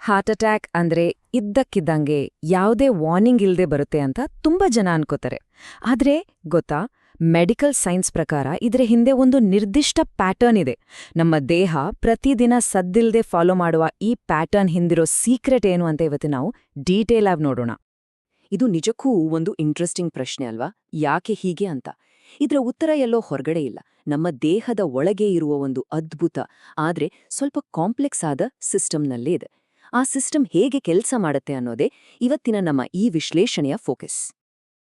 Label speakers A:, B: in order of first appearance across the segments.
A: Heart attack ಅಂದ್ರೆ ಇದ್ದಕ್ಕಿದ್ದಂಗೆ ಯಾವುದೇ ವಾರ್ನಿಂಗ್ ಇಲ್ದೆ ಬರುತ್ತೆ ಅಂತ ತುಂಬಾ ಜನ ಅನ್ಕೋತಾರೆ. ಆದ್ರೆ ಗೊತ್ತಾ, ಮೆಡಿಕಲ್ ಸೈನ್ಸ್ ಪ್ರಕಾರ ಇದರ ಹಿಂದೆ ಒಂದು ನಿರ್ದಿಷ್ಟ ಪ್ಯಾಟರ್ನ್ ಇದೆ. ನಮ್ಮ ದೇಹ ಪ್ರತಿದಿನ ಸದ್ದಿಲ್ದೆ ಫಾಲೋ ಮಾಡುವ ಈ ಪ್ಯಾಟರ್ನ್ ಹಿಂದಿರೋ ಸೀಕ್ರೆಟ್ ಏನು ಅಂತ ಇವತ್ತು ನಾವು ಡೀಟೇಲ್ ಆಗಿ ನೋಡೋಣ.
B: ಇದು ನಿಜಕ್ಕೂ ಒಂದು ಇಂಟ್ರೆಸ್ಟಿಂಗ್ ಪ್ರಶ್ನೆ ಅಲ್ವಾ? ಯಾಕೆ ಹೀಗೆ ಅಂತ. ಇದರ ಉತ್ತರ ಎಲ್ಲೋ ಹೊರಗಡೆ ಇಲ್ಲ. ನಮ್ಮ ದೇಹದ ಒಳಗೆ ಇರುವ ಒಂದು ಅದ್ಭುತ ಆದ್ರೆ ಸ್ವಲ್ಪ ಕಾಂಪ್ಲೆಕ್ಸ್ ಆದ ಸಿಸ್ಟಮ್ನಲ್ಲೇ ಇದೆ. ಆ ಸಿಸ್ಟಮ್ ಹೇಗೆ ಕೆಲಸ ಮಾಡುತ್ತೆ ಅನ್ನೋದೇ ಇವತ್ತಿನ ನಮ್ಮ ಈ ವಿಶ್ಲೇಷಣೆಯ ಫೋಕಸ್.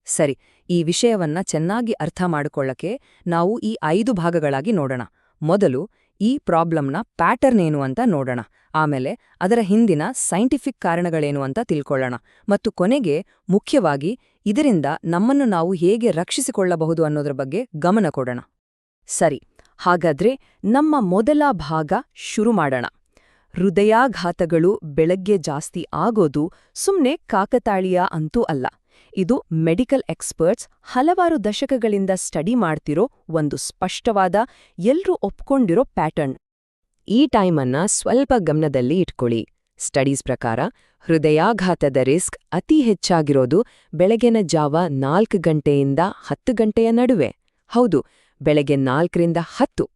A: ಸರಿ, ಈ ವಿಷಯವನ್ನ ಚೆನ್ನಾಗಿ ಅರ್ಥ ಮಾಡಿಕೊಳ್ಳಕ್ಕೆ ನಾವು ಈ 5 ಭಾಗಗಳಾಗಿ ನೋಡೋಣ. ಮೊದಲು ಈ ಪ್ರಾಬ್ಲಮ್ನ ಪ್ಯಾಟರ್ನ್ ಏನು ಅಂತ ನೋಡೋಣ, ಆಮೇಲೆ ಅದರ ಹಿಂದಿನ ಸೈಂಟಿಫಿಕ್ ಕಾರಣಗಳೇನು ಅಂತ ತಿಳ್ಕೊಳ್ಳೋಣ, ಮತ್ತು ಕೊನೆಗೆ ಮುಖ್ಯವಾಗಿ ಇದರಿಂದ ನಮ್ಮನ್ನು ನಾವು ಹೇಗೆ ರಕ್ಷಿಸಿಕೊಳ್ಳಬಹುದು ಅನ್ನೋದ್ರ ಬಗ್ಗೆ ಗಮನ ಕೊಡೋಣ. ಸರಿ, ಹಾಗಾದ್ರೆ ನಮ್ಮ ಮೊದಲ ಭಾಗ ಶುರು ಮಾಡೋಣ. ಹೃದಯಾಘಾತಗಳು ಬೆಳಗ್ಗೆ ಜಾಸ್ತಿ ಆಗೋದು ಸುಮ್ನೆ ಕಾಕತಾಳೀಯ ಅಂತೂ ಅಲ್ಲ. ಇದು ಮೆಡಿಕಲ್ ಎಕ್ಸ್ಪರ್ಟ್ಸ್ ಹಲವಾರು ದಶಕಗಳಿಂದ ಸ್ಟಡಿ ಮಾಡ್ತಿರೋ ಒಂದು ಸ್ಪಷ್ಟವಾದ, ಎಲ್ರೂ ಒಪ್ಕೊಂಡಿರೋ ಪ್ಯಾಟರ್ನ್. ಈ ಟೈಮನ್ನ ಸ್ವಲ್ಪ ಗಮನದಲ್ಲಿ ಇಟ್ಕೊಳ್ಳಿ. ಸ್ಟಡೀಸ್ ಪ್ರಕಾರ ಹೃದಯಾಘಾತದ ರಿಸ್ಕ್ ಅತಿ ಹೆಚ್ಚಾಗಿರೋದು ಬೆಳಗಿನ ಜಾವ 4 ಗಂಟೆಯಿಂದ 10 ಗಂಟೆಯ ನಡುವೆ. ಹೌದು, ಬೆಳಗ್ಗೆ 4ರಿಂದ 10.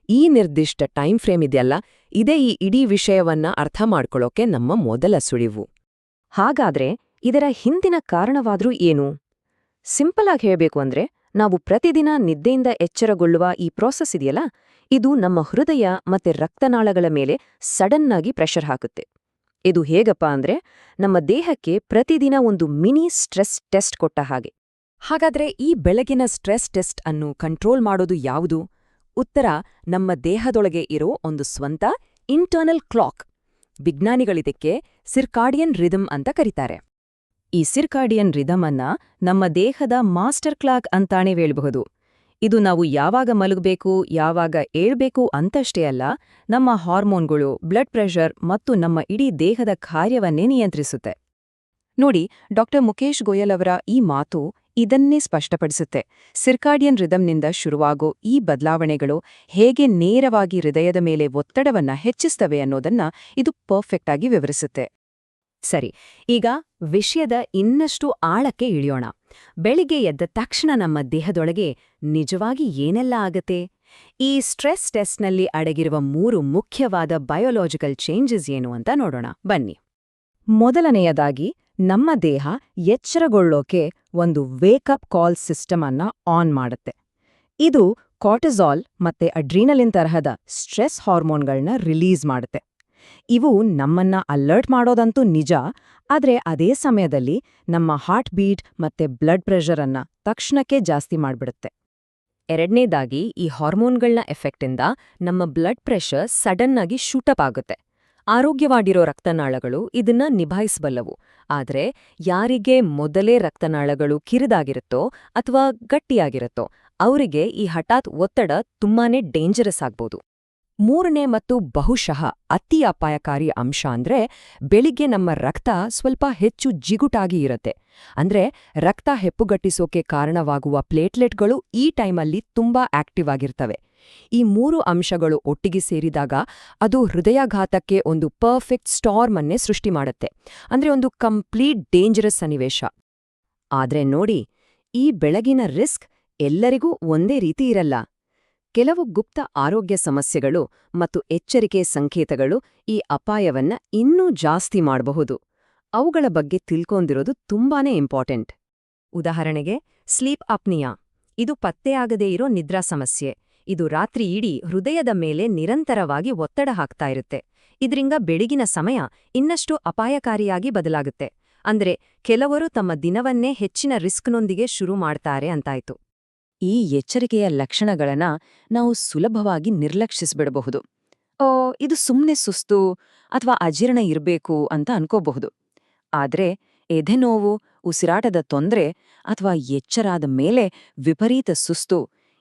A: ಈ ನಿರ್ದಿಷ್ಟ ಟೈಮ್ ಫ್ರೇಮ್ ಇದೆಯಲ್ಲ, ಇದೇ ಈ ಇಡೀ ವಿಷಯವನ್ನ ಅರ್ಥ ಮಾಡ್ಕೊಳ್ಳೋಕೆ ನಮ್ಮ ಮೊದಲ ಸುಳಿವು. ಹಾಗಾದ್ರೆ ಇದರ ಹಿಂದಿನ ಕಾರಣವಾದ್ರೂ ಏನು? ಸಿಂಪಲ್ ಆಗಿ ಹೇಳಬೇಕು ಅಂದ್ರೆ, ನಾವು ಪ್ರತಿದಿನ ನಿದ್ದೆಯಿಂದ ಎಚ್ಚರಗೊಳ್ಳುವ ಈ ಪ್ರೋಸೆಸ್ ಇದೆಯಲ್ಲ, ಇದು ನಮ್ಮ ಹೃದಯ ಮತ್ತೆ ರಕ್ತನಾಳಗಳ ಮೇಲೆ ಸಡನ್ ಆಗಿ ಪ್ರೆಷರ್ ಹಾಕುತ್ತೆ. ಇದು ಹೇಗಪ್ಪ ಅಂದ್ರೆ, ನಮ್ಮ ದೇಹಕ್ಕೆ ಪ್ರತಿದಿನ ಒಂದು ಮಿನಿ ಸ್ಟ್ರೆಸ್ ಟೆಸ್ಟ್ ಕೊಟ್ಟ ಹಾಗೆ. ಹಾಗಾದ್ರೆ ಈ ಬೆಳಗಿನ ಸ್ಟ್ರೆಸ್ ಟೆಸ್ಟ್ ಅನ್ನು ಕಂಟ್ರೋಲ್ ಮಾಡೋದು ಯಾವುದು? ಉತ್ತರ ನಮ್ಮ ದೇಹದೊಳಗೆ ಇರೋ ಒಂದು ಸ್ವಂತ ಇಂಟರ್ನಲ್ ಕ್ಲಾಕ್. ವಿಜ್ಞಾನಿಗಳಿದಕ್ಕೆ ಸಿರ್ಕಾಡಿಯನ್ ರಿದಮ್ ಅಂತ ಕರೀತಾರೆ. ಈ ಸಿರ್ಕಾಡಿಯನ್ ರಿದಮ್ ಅನ್ನ ನಮ್ಮ ದೇಹದ ಮಾಸ್ಟರ್ ಕ್ಲಾಕ್ ಅಂತಾನೆ ಹೇಳಬಹುದು. ಇದು ನಾವು ಯಾವಾಗ ಮಲಗಬೇಕು, ಯಾವಾಗ ಏಳ್ಬೇಕು ಅಂತಷ್ಟೇ ಅಲ್ಲ, ನಮ್ಮ ಹಾರ್ಮೋನ್ಗಳು, ಬ್ಲಡ್ ಪ್ರೆಷರ್ ಮತ್ತು ನಮ್ಮ ಇಡೀ ದೇಹದ ಕಾರ್ಯವನ್ನೇ ನಿಯಂತ್ರಿಸುತ್ತೆ. ನೋಡಿ, ಡಾಕ್ಟರ್ ಮುಕೇಶ್ ಗೋಯಲ್ ಅವರ ಈ ಮಾತು ಇದನ್ನೇ ಸ್ಪಷ್ಟಪಡಿಸುತ್ತೆ. ಸಿರ್ಕಾಡಿಯನ್ ರಿದಮ್ನಿಂದ ಶುರುವಾಗೋ ಈ ಬದಲಾವಣೆಗಳು ಹೇಗೆ ನೇರವಾಗಿ ಹೃದಯದ ಮೇಲೆ ಒತ್ತಡವನ್ನ ಹೆಚ್ಚಿಸ್ತವೆ ಅನ್ನೋದನ್ನ ಇದು ಪರ್ಫೆಕ್ಟ್ ಆಗಿ ವಿವರಿಸುತ್ತೆ. ಸರಿ, ಈಗ ವಿಷಯದ ಇನ್ನಷ್ಟು ಆಳಕ್ಕೆ ಇಳಿಯೋಣ. ಬೆಳಿಗ್ಗೆ ಎದ್ದ ತಕ್ಷಣ ನಮ್ಮ ದೇಹದೊಳಗೆ ನಿಜವಾಗಿ ಏನೆಲ್ಲ ಆಗತ್ತೆ? ಈ ಸ್ಟ್ರೆಸ್ ಟೆಸ್ಟ್ನಲ್ಲಿ ಅಡಗಿರುವ 3 ಮುಖ್ಯವಾದ ಬಯೋಲಾಜಿಕಲ್ ಚೇಂಜಸ್ ಏನು ಅಂತ ನೋಡೋಣ ಬನ್ನಿ. ಮೊದಲನೆಯದಾಗಿ, ನಮ್ಮ ದೇಹ ಎಚ್ಚರಗೊಳ್ಳೋಕೆ ಒಂದು ವೇಕಪ್ ಕಾಲ್ ಸಿಸ್ಟಮ್ ಅನ್ನ ಆನ್ ಮಾಡುತ್ತೆ. ಇದು ಕಾರ್ಟಿಸಾಲ್ ಮತ್ತೆ ಅಡ್ರೀನಲಿನ್ ತರಹದ ಸ್ಟ್ರೆಸ್ ಹಾರ್ಮೋನ್ಗಳನ್ನ ರಿಲೀಸ್ ಮಾಡುತ್ತೆ. ಇವು ನಮ್ಮನ್ನ ಅಲರ್ಟ್ ಮಾಡೋದಂತೂ ನಿಜ, ಆದ್ರೆ ಅದೇ ಸಮಯದಲ್ಲಿ ನಮ್ಮ ಹಾರ್ಟ್ ಬೀಟ್ ಮತ್ತೆ ಬ್ಲಡ್ ಪ್ರೆಷರ್ ಅನ್ನ ತಕ್ಷಣಕ್ಕೆ ಜಾಸ್ತಿ ಮಾಡ್ಬಿಡುತ್ತೆ. ಎರಡನೇದಾಗಿ, ಈ ಹಾರ್ಮೋನ್ಗಳನ್ನ ಎಫೆಕ್ಟಿಂದ ನಮ್ಮ ಬ್ಲಡ್ ಪ್ರೆಷರ್ ಸಡನ್ ಆಗಿ ಶೂಟಪ್ ಆಗುತ್ತೆ. ಆರೋಗ್ಯವಾಗಿರೋ ರಕ್ತನಾಳಗಳು ಇದನ್ನ ನಿಭಾಯಿಸಬಲ್ಲವು, ಆದ್ರೆ ಯಾರಿಗೆ ಮೊದಲೇ ರಕ್ತನಾಳಗಳು ಕಿರಿದಾಗಿರುತ್ತೋ ಅಥವಾ ಗಟ್ಟಿಯಾಗಿರುತ್ತೋ ಅವರಿಗೆ ಈ ಹಠಾತ್ ಒತ್ತಡ ತುಂಬಾನೇ ಡೇಂಜರಸ್ ಆಗ್ಬೋದು. ಮೂರನೇ ಮತ್ತು ಬಹುಶಃ ಅತಿ ಅಪಾಯಕಾರಿ ಅಂಶ ಅಂದ್ರೆ, ಬೆಳಿಗ್ಗೆ ನಮ್ಮ ರಕ್ತ ಸ್ವಲ್ಪ ಹೆಚ್ಚು ಜಿಗುಟಾಗಿ ಇರುತ್ತೆ. ಅಂದ್ರೆ ರಕ್ತ ಹೆಪ್ಪುಗಟ್ಟಿಸೋಕೆ ಕಾರಣವಾಗುವ ಪ್ಲೇಟ್ಲೆಟ್ಗಳು ಈ ಟೈಮಲ್ಲಿ ತುಂಬಾ ಆಕ್ಟಿವ್ ಆಗಿರ್ತವೆ. ಈ 3 ಅಂಶಗಳು ಒಟ್ಟಿಗೆ ಸೇರಿದಾಗ ಅದು ಹೃದಯಾಘಾತಕ್ಕೆ ಒಂದು ಪರ್ಫೆಕ್ಟ್ ಸ್ಟಾರ್ಮ್ ಅನ್ನೇ ಸೃಷ್ಟಿ ಮಾಡುತ್ತೆ. ಅಂದ್ರೆ ಒಂದು ಕಂಪ್ಲೀಟ್ ಡೇಂಜರಸ್ ಸನ್ನಿವೇಶ. ಆದ್ರೆ ನೋಡಿ, ಈ ಬೆಳಗಿನ ರಿಸ್ಕ್ ಎಲ್ಲರಿಗೂ ಒಂದೇ ರೀತಿ ಇರಲ್ಲ. ಕೆಲವು ಗುಪ್ತ ಆರೋಗ್ಯ ಸಮಸ್ಯೆಗಳು ಮತ್ತು ಎಚ್ಚರಿಕೆ ಸಂಕೇತಗಳು ಈ ಅಪಾಯವನ್ನ ಇನ್ನೂ ಜಾಸ್ತಿ ಮಾಡಬಹುದು. ಅವುಗಳ ಬಗ್ಗೆ ತಿಳ್ಕೊಂಡಿರೋದು ತುಂಬಾನೇ ಇಂಪಾರ್ಟೆಂಟ್. ಉದಾಹರಣೆಗೆ, ಸ್ಲೀಪ್ ಅಪ್ನಿಯಾ. ಇದು ಪತ್ತೆಯಾಗದೇ ಇರೋ ನಿದ್ರಾ ಸಮಸ್ಯೆ. ಇದು ರಾತ್ರಿ ಇಡೀ ಹೃದಯದ ಮೇಲೆ ನಿರಂತರವಾಗಿ ಒತ್ತಡ ಹಾಕ್ತಾ ಇರುತ್ತೆ. ಇದ್ರಿಂದ ಬೆಳಗಿನ ಸಮಯ ಇನ್ನಷ್ಟು ಅಪಾಯಕಾರಿಯಾಗಿ ಬದಲಾಗುತ್ತೆ. ಅಂದ್ರೆ ಕೆಲವರು ತಮ್ಮ ದಿನವನ್ನೇ ಹೆಚ್ಚಿನ ರಿಸ್ಕ್ನೊಂದಿಗೆ ಶುರು ಮಾಡ್ತಾರೆ ಅಂತಾಯ್ತು. ಈ ಎಚ್ಚರಿಕೆಯ ಲಕ್ಷಣಗಳನ್ನ ನಾವು ಸುಲಭವಾಗಿ ನಿರ್ಲಕ್ಷಿಸ್ಬಿಡಬಹುದು. ಇದು ಸುಮ್ನೆ ಸುಸ್ತು ಅಥವಾ ಅಜೀರ್ಣ ಇರಬೇಕು ಅಂತ ಅನ್ಕೋಬಹುದು. ಆದ್ರೆ ಎದೆನೋವು, ಉಸಿರಾಟದ ತೊಂದ್ರೆ ಅಥವಾ ಎಚ್ಚರಾದ ಮೇಲೆ ವಿಪರೀತ ಸುಸ್ತು,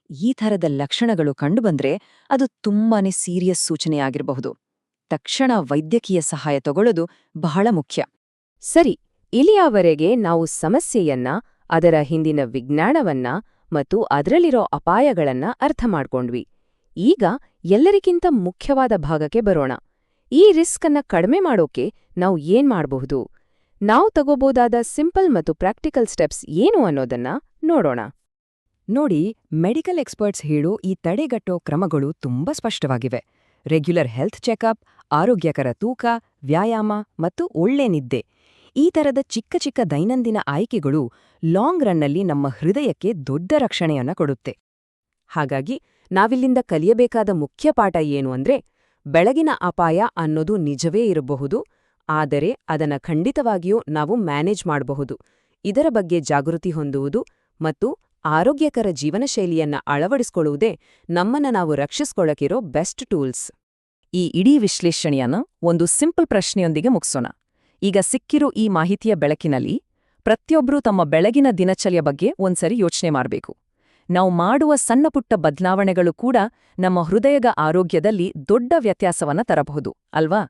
A: ಈ ಥರದ ಲಕ್ಷಣಗಳು ಕಂಡುಬಂದ್ರೆ ಅದು ತುಂಬಾನೇ ಸೀರಿಯಸ್ ಸೂಚನೆಯಾಗಿರಬಹುದು. ತಕ್ಷಣ ವೈದ್ಯಕೀಯ ಸಹಾಯ ತಗೊಳ್ಳೋದು ಬಹಳ ಮುಖ್ಯ. ಸರಿ, ಇಲ್ಲಿಯವರೆಗೆ ನಾವು ಸಮಸ್ಯೆಯನ್ನ, ಅದರ ಹಿಂದಿನ ವಿಜ್ಞಾನವನ್ನ ಮತ್ತು ಅದರಲ್ಲಿರೋ ಅಪಾಯಗಳನ್ನ ಅರ್ಥ ಮಾಡ್ಕೊಂಡ್ವಿ. ಈಗ ಎಲ್ಲರಿಗಿಂತ ಮುಖ್ಯವಾದ ಭಾಗಕ್ಕೆ ಬರೋಣ.
C: ಈ ರಿಸ್ಕ್ ಅನ್ನ ಕಡಿಮೆ ಮಾಡೋಕೆ ನಾವು ಏನ್ ಮಾಡಬಹುದು? ನಾವು ತಗೋಬೋದಾದ ಸಿಂಪಲ್ ಮತ್ತು ಪ್ರಾಕ್ಟಿಕಲ್ ಸ್ಟೆಪ್ಸ್ ಏನು ಅನ್ನೋದನ್ನ ನೋಡೋಣ.
A: ನೋಡಿ, ಮೆಡಿಕಲ್ ಎಕ್ಸ್ಪರ್ಟ್ಸ್ ಹೇಳೋ ಈ ತಡೆಗಟ್ಟೋ ಕ್ರಮಗಳು ತುಂಬಾ ಸ್ಪಷ್ಟವಾಗಿವೆ. ರೆಗ್ಯುಲರ್ ಹೆಲ್ತ್ ಚೆಕಪ್, ಆರೋಗ್ಯಕರ ತೂಕ, ವ್ಯಾಯಾಮ ಮತ್ತು ಒಳ್ಳೆ ನಿದ್ದೆ. ಈ ಥರದ ಚಿಕ್ಕ ಚಿಕ್ಕ ದೈನಂದಿನ ಆಯ್ಕೆಗಳು ಲಾಂಗ್ ರನ್ನಲ್ಲಿ ನಮ್ಮ ಹೃದಯಕ್ಕೆ ದೊಡ್ಡ ರಕ್ಷಣೆಯನ್ನ ಕೊಡುತ್ತೆ.
C: ಹಾಗಾಗಿ ನಾವಿಲ್ಲಿಂದ ಕಲಿಯಬೇಕಾದ ಮುಖ್ಯ ಪಾಠ ಏನು ಅಂದ್ರೆ, ಬೆಳಗಿನ ಅಪಾಯ ಅನ್ನೋದು ನಿಜವೇ ಇರಬಹುದು, ಆದರೆ ಅದನ್ನ ಖಂಡಿತವಾಗಿಯೂ ನಾವು ಮ್ಯಾನೇಜ್ ಮಾಡಬಹುದು. ಇದರ ಬಗ್ಗೆ ಜಾಗೃತಿ ಹೊಂದುವುದು ಮತ್ತು ಆರೋಗ್ಯಕರ ಜೀವನಶೈಲಿಯನ್ನ ಅಳವಡಿಸಿಕೊಳ್ಳುವುದೇ ನಮ್ಮನ್ನ ನಾವು ರಕ್ಷಿಸ್ಕೊಳ್ಳೋಕಿರೋ ಬೆಸ್ಟ್ ಟೂಲ್ಸ್.
A: ಈ ಇಡೀ ವಿಶ್ಲೇಷಣೆಯನ್ನ ಒಂದು ಸಿಂಪಲ್ ಪ್ರಶ್ನೆಯೊಂದಿಗೆ ಮುಗಿಸೋಣ. ಈಗ ಸಿಕ್ಕಿರೋ ಈ ಮಾಹಿತಿಯ ಬೆಳಕಿನಲ್ಲಿ ಪ್ರತಿಯೊಬ್ಬರೂ ತಮ್ಮ ಬೆಳಗಿನ ದಿನಚರ್ಯ ಬಗ್ಗೆ ಒಂದ್ಸರಿ ಯೋಚನೆ ಮಾಡಬೇಕು. ನಾವು ಮಾಡುವ ಸಣ್ಣಪುಟ್ಟ ಬದಲಾವಣೆಗಳು ಕೂಡ ನಮ್ಮ ಹೃದಯದ ಆರೋಗ್ಯದಲ್ಲಿ ದೊಡ್ಡ ವ್ಯತ್ಯಾಸವನ್ನ ತರಬಹುದು, ಅಲ್ವಾ?